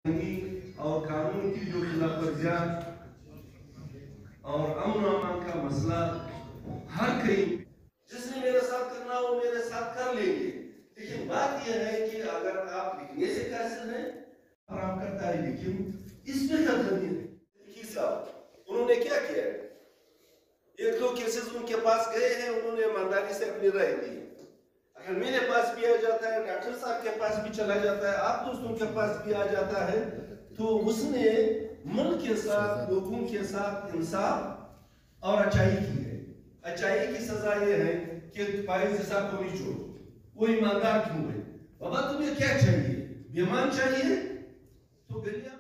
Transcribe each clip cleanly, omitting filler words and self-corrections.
और कानून की जो खिलाफ वर्जियां और अमन अमान का मसला हर कहीं जिसने मेरे साथ करना वो मेरे साथ कर लेंगे। लेकिन बात यह है कि अगर आप लिखने से कासिर हैं आराम करता है, लेकिन इसमें कदर नहीं है। उन्होंने क्या किया है? एक दो केसेस उनके पास गए हैं, उन्होंने ईमानदारी से अपनी राय दी। अगर मेरे पास भी आ जाता है, डॉक्टर साहब के पास भी चला जाता है, आप दोस्तों के पास भी आ जाता है, तो उसने मुल्क के साथ, लोगों के साथ इंसाफ और अच्छाई की है। अच्छाई की सजा यह है कि फाइज साहब को नहीं छोड़ो। वो ईमानदार क्यों है? बाबा तुम्हें क्या चाहिए? बेईमान चाहिए तो गलिया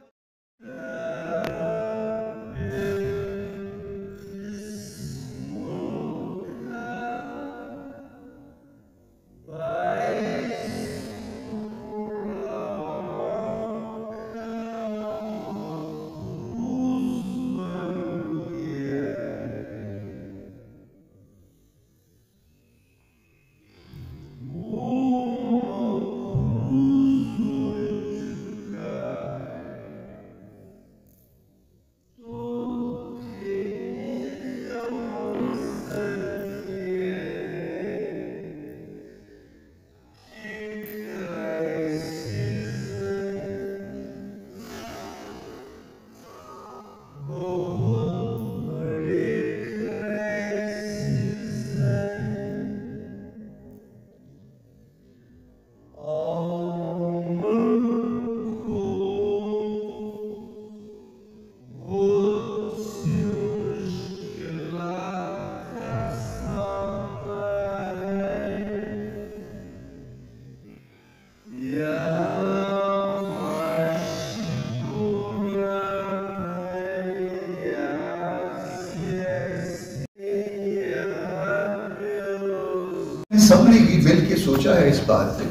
सबने ही मिल के सोचा है इस बात पे।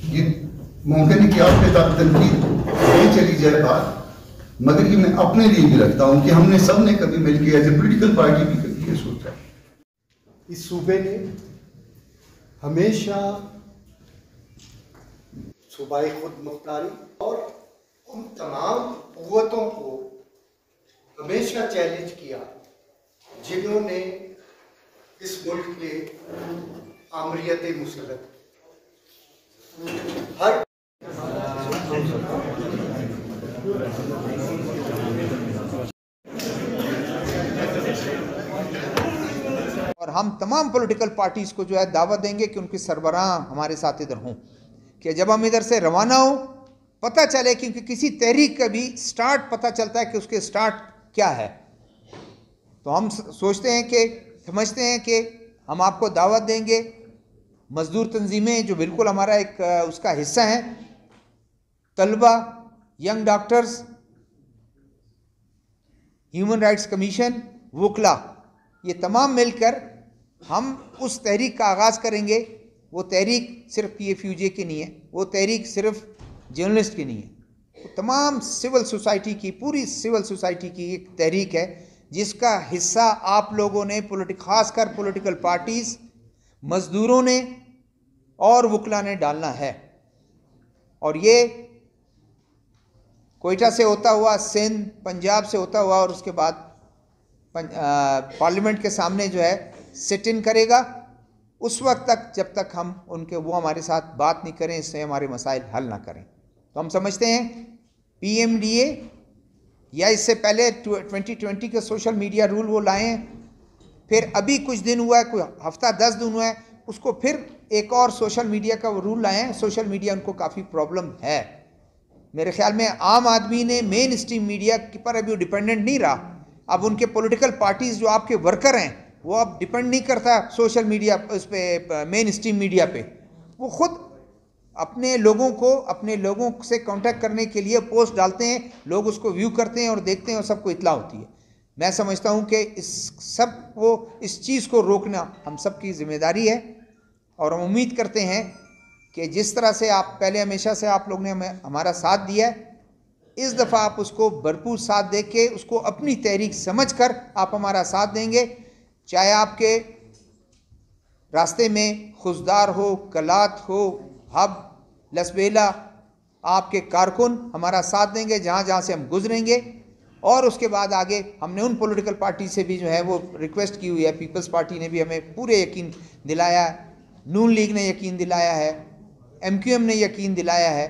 ये मुमकिन है कि आपके साथ तनकीद नहीं चली जाए बात, मगर ये मैं अपने लिए भी रखता हूँ कि हमने सबने कभी मिल के एज ए पोलिटिकल पार्टी भी कभी ये सोचा। इस सूबे ने हमेशा सूबाई खुद मुख्तारी और उन तमाम कुव्वतों को हमेशा चैलेंज किया जिन्होंने इस मुल्क के आमरीत मुसलत हर और हम तमाम पॉलिटिकल पार्टीज को जो है दावत देंगे कि उनके सरबराह हमारे साथ इधर हों, कि जब हम इधर से रवाना हो पता चले, क्योंकि किसी तहरीक का भी स्टार्ट पता चलता है कि उसके स्टार्ट क्या है। तो हम सोचते हैं कि समझते हैं कि हम आपको दावत देंगे। मजदूर तंजीमें जो बिल्कुल हमारा एक उसका हिस्सा है, तलबा, young doctors, human rights commission, वकला, ये तमाम मिलकर हम उस तहरीक का आगाज़ करेंगे। वो तहरीक सिर्फ PFUJ की नहीं है, वो तहरीक सिर्फ जर्नलिस्ट की नहीं है, वो तमाम सिविल सोसाइटी की, पूरी सिविल सोसाइटी की एक तहरीक है जिसका हिस्सा आप लोगों ने खासकर पॉलिटिकल पार्टीज, मजदूरों ने और वकला ने डालना है। और ये कोयटा से होता हुआ सिंध, पंजाब से होता हुआ और उसके बाद पार्लियामेंट के सामने जो है सिट इन करेगा, उस वक्त तक जब तक हम वो हमारे साथ बात नहीं करें, इससे हमारे मसाइल हल ना करें। तो हम समझते हैं PMDA या इससे पहले 2020 के सोशल मीडिया रूल वो लाए हैं, फिर अभी कुछ दिन हुआ है, कोई हफ्ता 10 दिन हुआ है, उसको फिर एक और सोशल मीडिया का वो रूल लाए हैं। सोशल मीडिया उनको काफ़ी प्रॉब्लम है। मेरे ख्याल में आम आदमी ने मेन स्ट्रीम मीडिया पर अभी डिपेंडेंट नहीं रहा। अब उनके पॉलिटिकल पार्टीज जो आपके वर्कर हैं वो अब डिपेंड नहीं करता सोशल मीडिया उस पर, मेन स्ट्रीम मीडिया पे। वो खुद अपने लोगों से कांटेक्ट करने के लिए पोस्ट डालते हैं, लोग उसको व्यू करते हैं और देखते हैं और सबको इत्तला होती है। मैं समझता हूं कि इस चीज़ को रोकना हम सब की जिम्मेदारी है। और हम उम्मीद करते हैं कि जिस तरह से आप पहले हमेशा से आप लोग ने हमें हमारा साथ दिया है, इस दफ़ा आप उसको भरपूर साथ दे के उसको अपनी तहरीक समझकर आप हमारा साथ देंगे। चाहे आपके रास्ते में खुशदार हो, कलात हो, हब, लसबेला, आपके कारकुन हमारा साथ देंगे जहाँ जहाँ से हम गुजरेंगे। और उसके बाद आगे हमने उन पॉलिटिकल पार्टी से भी जो है वो रिक्वेस्ट की हुई है, पीपल्स पार्टी ने भी हमें पूरे यकीन दिलाया है, नून लीग ने यकीन दिलाया है, MQM ने यकीन दिलाया है,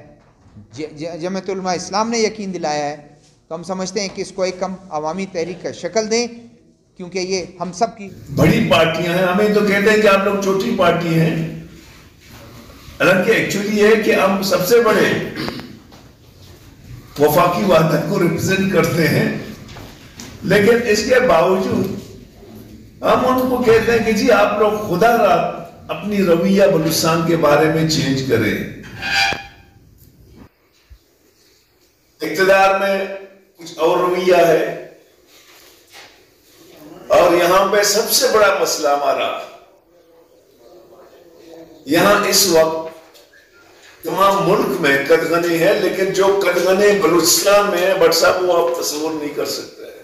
जमात उलमा इस्लाम ने यकीन दिलाया है। तो हम समझते हैं कि इसको एक हम अवामी तहरीक का शक्ल दें, क्योंकि ये हम सब की बड़ी पार्टियां हैं। हमें तो कहते हैं कि आप लोग छोटी पार्टी हैं, हालांकि एक्चुअली ये है कि हम सबसे बड़े वफाकी वादत को रिप्रेजेंट करते हैं, लेकिन इसके बावजूद हम उनको कहते हैं कि जी आप लोग खुदा अपनी रवैया बलूचिस्तान के बारे में चेंज करें। इक़्तिदार में कुछ और रवैया है, और यहां पे सबसे बड़ा मसला हमारा यहां इस वक्त तमाम मुल्क में कदगनी है, लेकिन जो कदगनी बलूचिस्तान में है बट साहब वो आप तस्वुर नहीं कर सकते हैं।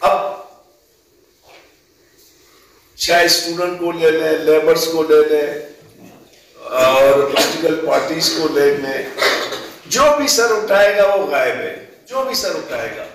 अब चाहे स्टूडेंट को ले लें, लेबर्स को ले लें और पॉलिटिकल पार्टीज को ले लें, जो भी सर उठाएगा वो गायब है, जो भी सर उठाएगा।